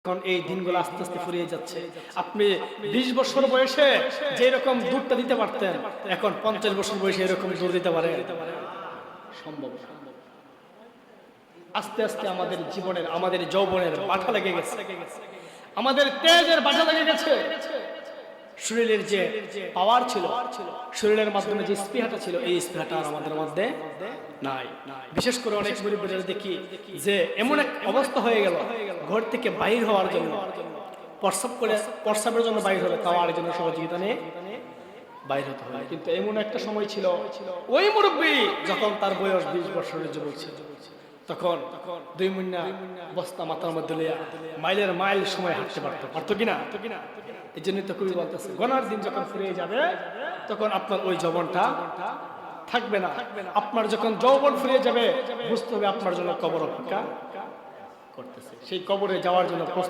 এখন এই দিনগুলো আস্তে আস্তে ফুরিয়ে যাচ্ছে। আপনি 20 বছর বয়সে যে রকম দুধটা দিতে পারতেন, এখন 50 বছর বয়সে এরকম দুধ দিতে পারে সম্ভব না। আস্তে আস্তে আমাদের জীবনের, আমাদের যৌবনের বাধা লেগে গেছে, আমাদের তেজের বাধা লেগে গেছে। শরীরের যে পাওয়ার ছিল, শরীরের মাধ্যমে যে স্পৃহাটা ছিল, এই স্পৃহাটা আর আমাদের মধ্যে নাই। বিশেষ করে অনেক মুরিদদের দেখি যে এমন এক অবস্থা হয়ে গেল, ঘর থেকে বাইর হওয়ার জন্য, প্রস্রাবের জন্য বাইর হলে তাও আরেকজনের সহযোগিতা নিয়ে বাইর হতে হয়। কিন্তু এমন একটা সময় ছিল, ওই মুরব্বী যখন তার বয়স 20 বছরের যুবক ছিল, তখন 2 মুন্না বস্তা মাথার মধ্যে লইয়া মাইলের মাইল সময় হাঁটতে পারতো কিনা? এই জন্যই তো কবি বলতেছে, গনার দিন যখন ফুরিয়ে যাবে তখন আপনার ওই যৌবনটা থাকবে না। আপনার যখন যৌবন ফুরিয়ে যাবে, বুঝতে হবে আপনার জন্য কবর অপেক্ষা করতেছে। সেই কবরে যাওয়ার জন্য প্রস্তুত